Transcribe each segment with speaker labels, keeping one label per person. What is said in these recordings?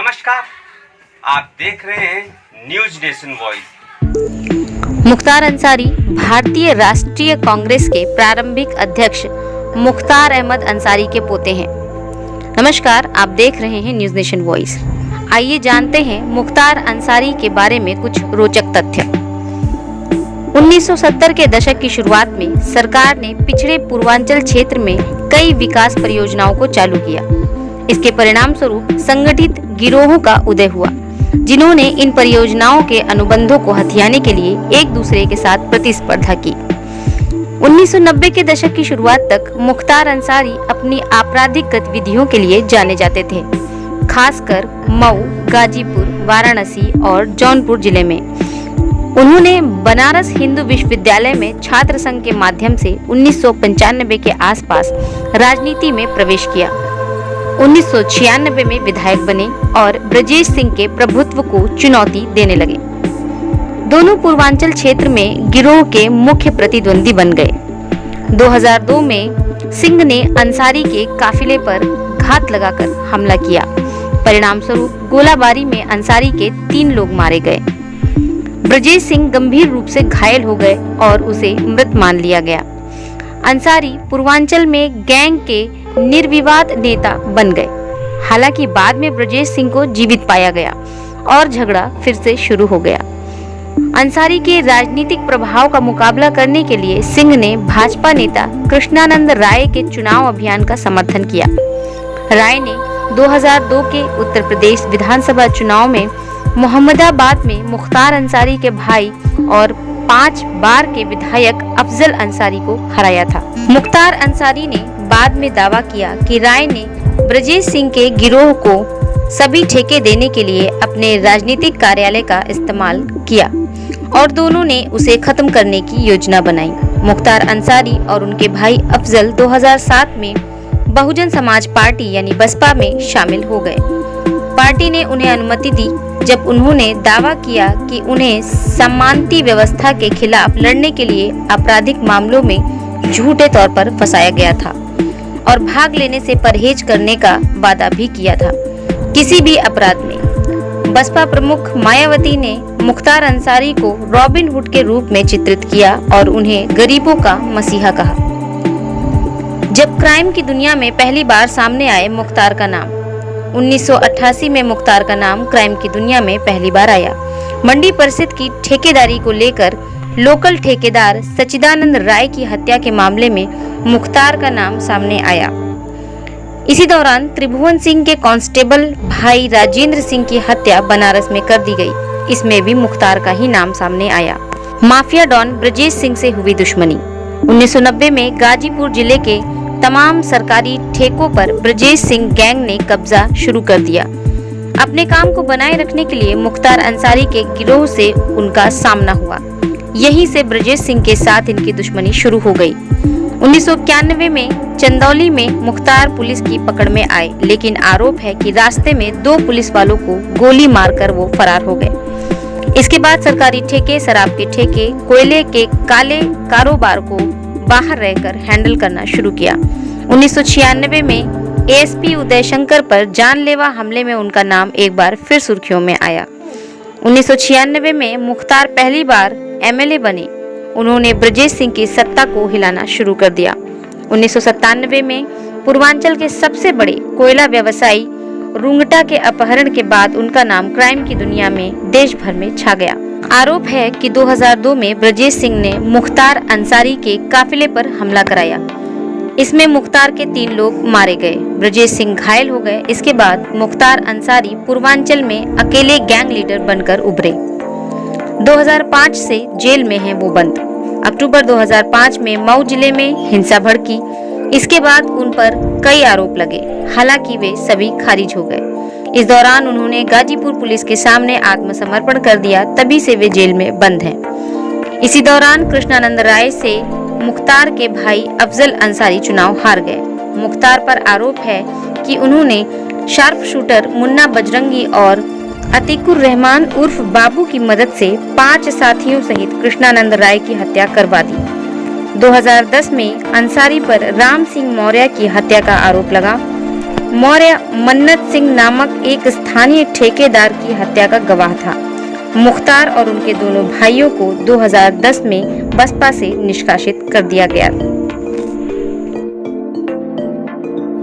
Speaker 1: नमस्कार, आप देख रहे हैं news nation voice.
Speaker 2: Mukhtar Ansari भारतीय राष्ट्रीय कांग्रेस के प्रारंभिक अध्यक्ष मुख्तार अहमद अंसारी के पोते हैं। नमस्कार, आप देख रहे हैं न्यूज नेशन वॉइस। आइए जानते हैं मुख्तार अंसारी के बारे में कुछ रोचक तथ्य। 1970 के दशक की शुरुआत में सरकार ने पिछड़े पूर्वांचल क्षेत्र में कई विकास परियोजनाओं को चालू किया। इसके परिणाम स्वरूप संगठित गिरोहों का उदय हुआ, जिन्होंने इन परियोजनाओं के अनुबंधों को हथियाने के लिए एक दूसरे के साथ प्रतिस्पर्धा की। 1990 के दशक की शुरुआत तक मुख्तार अंसारी अपनी आपराधिक गतिविधियों के लिए जाने जाते थे, खासकर मऊ, गाजीपुर, वाराणसी और जौनपुर जिले में। उन्होंने बनारस हिंदू विश्वविद्यालय में छात्र संघ के माध्यम से 1995 के आसपास राजनीति में प्रवेश किया। 1996 में विधायक बने और ब्रजेश सिंह के प्रभुत्व को चुनौती देने लगे। दोनों पूर्वांचल क्षेत्र में गिरोह के मुख्य प्रतिद्वंदी बन गए। 2002 में सिंह ने अंसारी के काफिले पर घात लगाकर हमला किया। परिणाम स्वरूप गोलाबारी में अंसारी के 3 लोग मारे गए। ब्रजेश सिंह गंभीर रूप से घायल हो गए और उसे मृत मान लिया गया। अंसारी पूर्वांचल में गैंग के निर्विवाद नेता बन गए। हालांकि बाद में ब्रजेश सिंह को जीवित पाया गया और झगड़ा फिर से शुरू हो गया। अंसारी के राजनीतिक प्रभाव का मुकाबला करने के लिए सिंह ने भाजपा नेता कृष्णानंद राय के चुनाव अभियान का समर्थन किया। राय ने 2002 के उत्तर प्रदेश विधानसभा चुनाव में मोहम्मदाबाद में मुख्तार अंसारी के भाई और 5 बार के विधायक अफजल अंसारी को हराया था। मुख्तार अंसारी ने बाद में दावा किया कि राय ने ब्रजेश सिंह के गिरोह को सभी ठेके देने के लिए अपने राजनीतिक कार्यालय का इस्तेमाल किया और दोनों ने उसे खत्म करने की योजना बनाई। मुख्तार अंसारी और उनके भाई अफजल 2007 में बहुजन समाज पार्टी यानी बसपा में शामिल हो गए। पार्टी ने उन्हें अनुमति दी जब उन्होंने दावा किया कि उन्हें समानती व्यवस्था के खिलाफ लड़ने के लिए आपराधिक मामलों में झूठे तौर पर फंसाया गया था और भाग लेने से परहेज करने का वादा भी किया था। किसी भी अपराध में बसपा प्रमुख मायावती ने मुख्तार अंसारी को रॉबिन हुड के रूप में चित्रित किया और उन्हें गरीबों का मसीहा कहा। जब क्राइम की दुनिया में पहली बार सामने आए मुख्तार का नाम 1988 में मुख्तार का नाम क्राइम की दुनिया में पहली बार आया। मंडी परिषद की ठेकेदारी को लेकर लोकल ठेकेदार सचिदानंद राय की हत्या के मामले में मुख्तार का नाम सामने आया। इसी दौरान त्रिभुवन सिंह के कांस्टेबल भाई राजेंद्र सिंह की हत्या बनारस में कर दी गई। इसमें भी मुख्तार का ही नाम सामने आया। माफिया डॉन ब्रजेश सिंह से हुई दुश्मनी। 1990 में गाजीपुर जिले के तमाम सरकारी ठेकों पर ब्रजेश सिंह गैंग ने कब्जा शुरू कर दिया। अपने काम को बनाए रखने के लिए मुख्तार अंसारी के गिरोह से उनका सामना हुआ। यहीं से ब्रजेश सिंह के साथ इनकी दुश्मनी शुरू हो गई। 1991 में चंदौली में मुख्तार पुलिस की पकड़ में आए, लेकिन आरोप है कि रास्ते में 2 पुलिस वालों को गोली मारकर वो फरार हो गए। इसके बाद सरकारी ठेके, शराब के ठेके, कोयले के काले कारोबार को बाहर रहकर हैंडल करना शुरू किया। 1996 में एएसपी उदय शंकर पर जानलेवा हमले में उनका नाम एक बार फिर सुर्खियों में आया। 1996 में मुख्तार पहली बार एमएलए बने। उन्होंने ब्रजेश सिंह की सत्ता को हिलाना शुरू कर दिया। 1997 में पूर्वांचल के सबसे बड़े कोयला व्यवसायी रुंगटा के अपहरण के बाद उनका नाम क्राइम की दुनिया में देश भर में छा गया। आरोप है कि 2002 में ब्रजेश सिंह ने मुख्तार अंसारी के काफिले पर हमला कराया। इसमें मुख्तार के 3 लोग मारे गए। ब्रजेश सिंह घायल हो गए। इसके बाद मुख्तार अंसारी पूर्वांचल में अकेले गैंग लीडर बनकर उभरे। 2005 से जेल में हैं वो बंद। अक्टूबर 2005 में मऊ जिले में हिंसा भड़की। इसके बाद उन पर कई आरोप लगे, हालांकि वे सभी खारिज हो गए। इस दौरान उन्होंने गाजीपुर पुलिस के सामने आत्मसमर्पण कर दिया, तभी से वे जेल में बंद हैं। इसी दौरान कृष्णानंद राय से मुख्तार के भाई अफजल अंसारी चुनाव हार गए। मुख्तार पर आरोप है कि उन्होंने शार्प शूटर मुन्ना बजरंगी और अतीकुर रहमान उर्फ बाबू की मदद से 5 साथियों सहित कृष्णानंद राय की हत्या करवा दी। 2010 में अंसारी पर राम सिंह मौर्य की हत्या का आरोप लगा। मौर्य मन्नत सिंह नामक एक स्थानीय ठेकेदार की हत्या का गवाह था। मुख्तार और उनके दोनों भाइयों को 2010 में बसपा से निष्कासित कर दिया गया।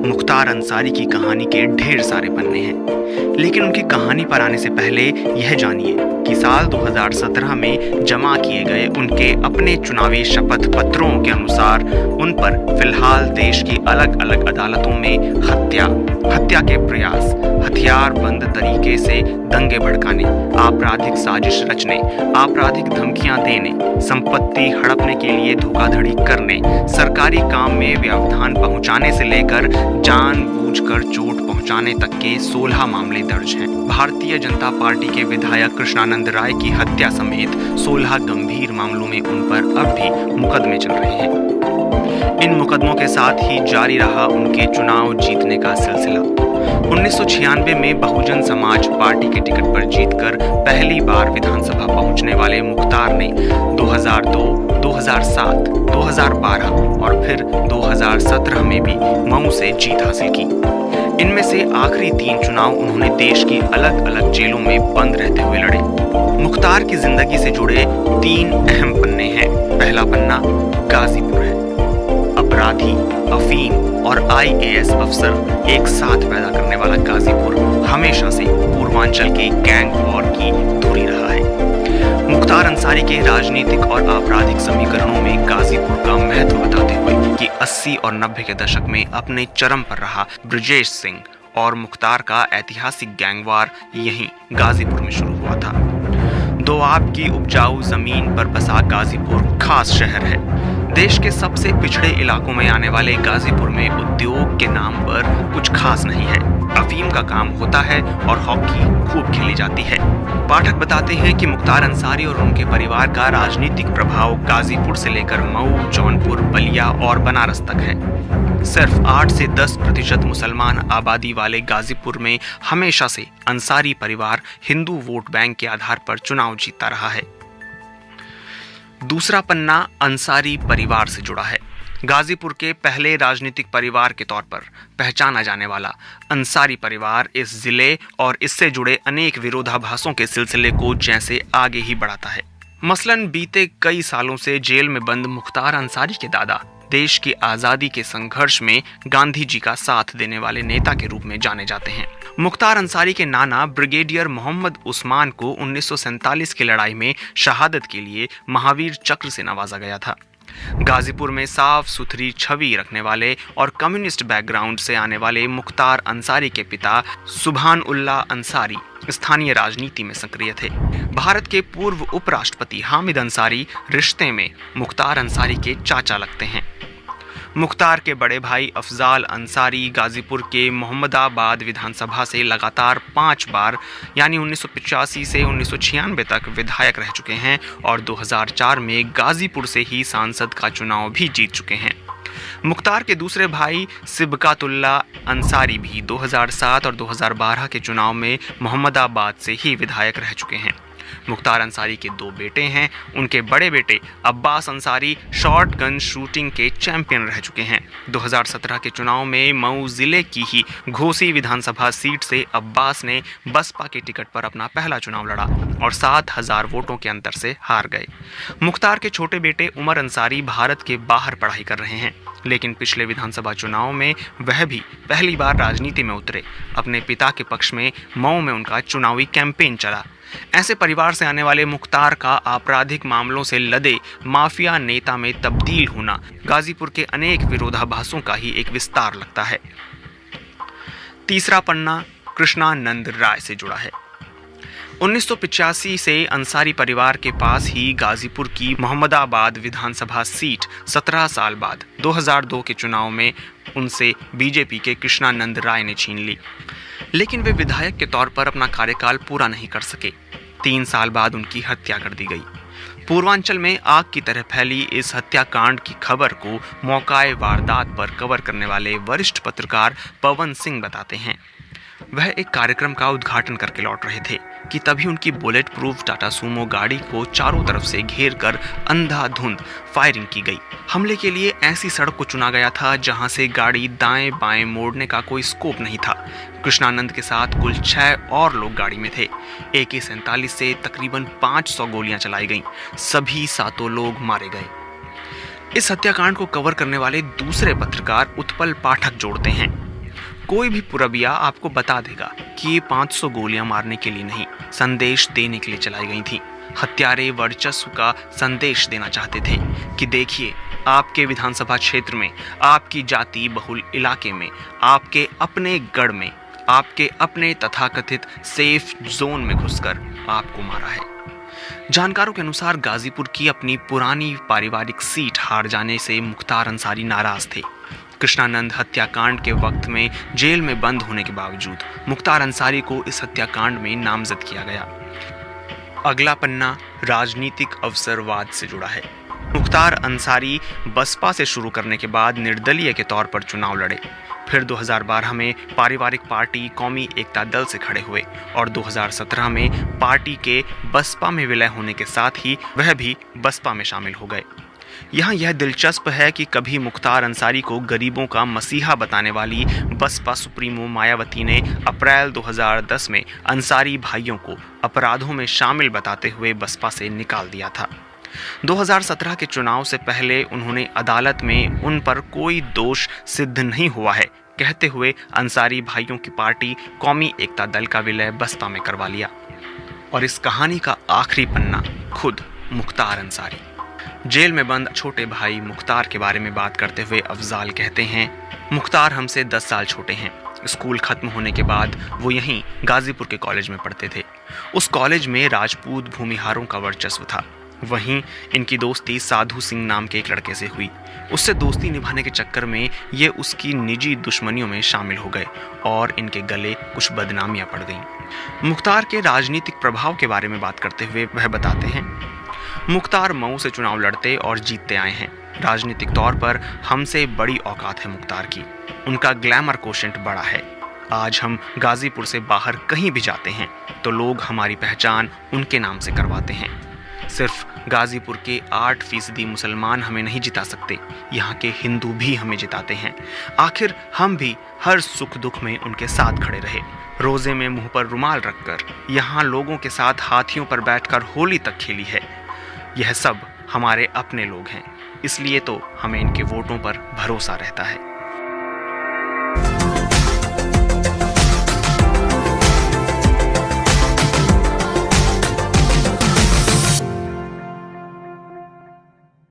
Speaker 3: मुख्तार अंसारी की कहानी के ढेर सारे पन्ने हैं, लेकिन उनकी कहानी पर आने से पहले यह जानिए कि साल 2017 में जमा किए गए उनके अपने चुनावी शपथ पत्रों के अनुसार उन पर फिलहाल देश की अलग अलग अदालतों में हत्या के प्रयास, हथियारबंद तरीके से दंगे भड़काने, आपराधिक साजिश रचने, आपराधिक धमकियां देने, संपत्ति हड़पने के लिए धोखाधड़ी करने, सरकारी काम में व्यवधान पहुंचाने से लेकर जानबूझकर चोट पहुंचाने तक के 16 मामले दर्ज हैं। भारतीय जनता पार्टी के विधायक कृष्णानंद राय की हत्या समेत 16 गंभीर मामलों में उन पर अब भी मुकदमे चल रहे हैं। इन मुकदमों के साथ ही जारी रहा उनके चुनाव जीतने का सिलसिला। 1996 में बहुजन समाज पार्टी के टिकट पर जीतकर पहली बार विधानसभा पहुंचने वाले मुख्तार ने 2002, 2007, 2012 और फिर 2017 में भी मऊ से जीत हासिल की। इनमें से आखिरी 3 चुनाव उन्होंने देश की अलग अलग जेलों में बंद रहते हुए लड़े। मुख्तार की जिंदगी से जुड़े 3 अहम पन्ने हैं। पहला पन्ना गाजीपुर है। अपराधी, अफीम और IAS अफसर एक साथ पैदा करने वाला गाजीपुर हमेशा से पूर्वांचल के गैंग वॉर की धुरी रहा है। मुख्तार अंसारी के राजनीतिक और आपराधिक समीकरणों में गाजीपुर का महत्व बताते हुए कि 80 और 90 के दशक में अपने चरम पर रहा ब्रजेश सिंह और मुख्तार का ऐतिहासिक गैंगवार यहीं गाजीपुर में शुरू हुआ था। दोआब की उपजाऊ जमीन पर बसा गाजीपुर खास शहर है। देश के सबसे पिछड़े इलाकों में आने वाले गाजीपुर में उद्योग के नाम पर कुछ खास नहीं है। अफीम का काम होता है और हॉकी खूब खेली जाती है। पाठक बताते हैं कि मुख्तार अंसारी और उनके परिवार का राजनीतिक प्रभाव गाजीपुर से लेकर मऊ, जौनपुर, बलिया और बनारस तक है। सिर्फ 8 से 10% मुसलमान आबादी वाले गाजीपुर में हमेशा से अंसारी परिवार हिंदू वोट बैंक के आधार पर चुनाव जीतता रहा है। दूसरा पन्ना अंसारी परिवार से जुड़ा है। गाजीपुर के पहले राजनीतिक परिवार के तौर पर पहचाना जाने वाला अंसारी परिवार इस जिले और इससे जुड़े अनेक विरोधाभासों के सिलसिले को जैसे आगे ही बढ़ाता है। मसलन बीते कई सालों से जेल में बंद मुख्तार अंसारी के दादा देश की आज़ादी के संघर्ष में गांधी जी का साथ देने वाले नेता के रूप में जाने जाते हैं। मुख्तार अंसारी के नाना ब्रिगेडियर मोहम्मद उस्मान को 1947 की लड़ाई में शहादत के लिए महावीर चक्र से नवाजा गया था। गाजीपुर में साफ सुथरी छवि रखने वाले और कम्युनिस्ट बैकग्राउंड से आने वाले मुख्तार अंसारी के पिता सुभान उल्लाह अंसारी स्थानीय राजनीति में सक्रिय थे। भारत के पूर्व उपराष्ट्रपति हामिद अंसारी रिश्ते में मुख्तार अंसारी के चाचा लगते हैं। मुख्तार के बड़े भाई अफजाल अंसारी गाजीपुर के मोहम्मदाबाद विधानसभा से लगातार 5 बार यानी 1985 से 1996 तक विधायक रह चुके हैं और 2004 में गाजीपुर से ही सांसद का चुनाव भी जीत चुके हैं। मुख्तार के दूसरे भाई सिबकातुल्ला अंसारी भी 2007 और 2012 के चुनाव में मोहम्मदाबाद से ही विधायक रह चुके हैं। मुख्तार अंसारी के 2 बेटे हैं। उनके बड़े बेटे Abbas Ansari short gun shooting के चैंपियन रह चुके हैं। 2017 के चुनाव में मऊ जिले की ही घोसी विधानसभा सीट से अब्बास ने बसपा के टिकट पर अपना पहला चुनाव लड़ा और 7,000 वोटों के अंतर से हार गए। मुख्तार के छोटे बेटे उमर अंसारी भारत के बाहर पढ़ाई कर रहे हैं, लेकिन पिछले विधानसभा चुनाव में वह भी पहली बार राजनीति में उतरे। अपने पिता के पक्ष में मऊ में उनका चुनावी कैंपेन चला। ऐसे परिवार से आने वाले मुख्तार का आपराधिक मामलों से लदे माफिया नेता में तब्दील होना गाजीपुर के अनेक विरोधाभासों का ही एक विस्तार लगता है। तीसरा पन्ना कृष्णानंद राय से जुड़ा है। 1985 से अंसारी परिवार के पास ही गाजीपुर की मोहम्मदाबाद विधानसभा सीट 17 साल बाद 2002 के चुनाव में उनसे बीजेपी के कृष्णानंद राय ने छीन ली, लेकिन वे विधायक के तौर पर अपना कार्यकाल पूरा नहीं कर सके। 3 साल बाद उनकी हत्या कर दी गई। पूर्वांचल में आग की तरह फैली इस हत्याकांड की खबर को मौकाए वारदात पर कवर करने वाले वरिष्ठ पत्रकार पवन सिंह बताते हैं। वह एक कार्यक्रम का उद्घाटन करके लौट रहे थे कि तभी उनकी बुलेट प्रूफ टाटा सूमो गाड़ी को चारों तरफ से घेर कर अंधाधुंध फायरिंग की गई। हमले के लिए ऐसी सड़क को चुना गया था जहां से गाड़ी दाएं बाएं मोड़ने का कोई स्कोप नहीं था। कृष्णानंद के साथ कुल 6 और लोग गाड़ी में थे। AK-47 से तकरीबन 500 गोलियां चलाई गईं। सभी 7 लोग मारे गए। इस हत्याकांड को कवर करने वाले दूसरे पत्रकार उत्पल पाठक जोड़ते हैं, कोई भी पुरबिया आपको बता देगा कि ये 500 गोलियां मारने के लिए नहीं, संदेश देने के लिए चलाई गई थी। हत्यारे वर्चस्व का संदेश देना चाहते थे कि देखिए, आपके विधानसभा क्षेत्र में, आपकी जाति बहुल इलाके में, आपके अपने गढ़ में, आपके अपने तथाकथित सेफ जोन में घुसकर आपको मारा है। जानकारों के अनुसार गाजीपुर की अपनी पुरानी पारिवारिक सीट हार जाने से मुख्तार अंसारी नाराज थे। कृष्णानंद हत्याकांड के वक्त में जेल में बंद होने के बावजूद मुख्तार अंसारी को इस हत्याकांड में नामजद किया गया। अगला पन्ना राजनीतिक अवसरवाद से जुड़ा है। मुख्तार अंसारी बसपा से शुरू करने के बाद निर्दलीय के तौर पर चुनाव लड़े। फिर 2012 में पारिवारिक पार्टी कौमी एकता दल से खड़े हुए और 2017 में पार्टी के बसपा में विलय होने के साथ ही वह भी बसपा में शामिल हो गए। यहाँ यह दिलचस्प है कि कभी मुख्तार अंसारी को गरीबों का मसीहा बताने वाली बसपा सुप्रीमो मायावती ने अप्रैल 2010 में अंसारी भाइयों को अपराधों में शामिल बताते हुए बसपा से निकाल दिया था। 2017 के चुनाव से पहले उन्होंने अदालत में उन पर कोई दोष सिद्ध नहीं हुआ है कहते हुए अंसारी भाइयों की पार्टी कौमी एकता दल का विलय बसपा में करवा लिया। और इस कहानी का आखिरी पन्ना खुद मुख्तार अंसारी। जेल में बंद छोटे भाई मुख्तार के बारे में बात करते हुए अफजाल कहते हैं, मुख्तार हमसे 10 साल छोटे हैं। स्कूल खत्म होने के बाद वो यहीं गाजीपुर के कॉलेज में पढ़ते थे। उस कॉलेज में राजपूत भूमिहारों का वर्चस्व था। वहीं इनकी दोस्ती साधु सिंह नाम के एक लड़के से हुई। उससे दोस्ती निभाने के चक्कर में ये उसकी निजी दुश्मनियों में शामिल हो गए और इनके गले कुछ बदनामियां पड़ गईं। मुख्तार के राजनीतिक प्रभाव के बारे में बात करते हुए वह बताते हैं, मुख्तार मऊ से चुनाव लड़ते और जीतते आए हैं। राजनीतिक तौर पर हमसे बड़ी औकात है मुख्तार की। उनका ग्लैमर कोशेंट बड़ा है। आज हम गाजीपुर से बाहर कहीं भी जाते हैं तो लोग हमारी पहचान उनके नाम से करवाते हैं। सिर्फ गाजीपुर के 8% मुसलमान हमें नहीं जिता सकते, यहाँ के हिंदू भी हमें जिताते हैं। आखिर हम भी हर सुख दुख में उनके साथ खड़े रहे। रोजे में मुंह पर रुमाल रखकर यहाँ लोगों के साथ हाथियों पर बैठकर होली तक खेली है। यह सब हमारे अपने लोग हैं, इसलिए तो हमें इनके वोटों पर भरोसा रहता है।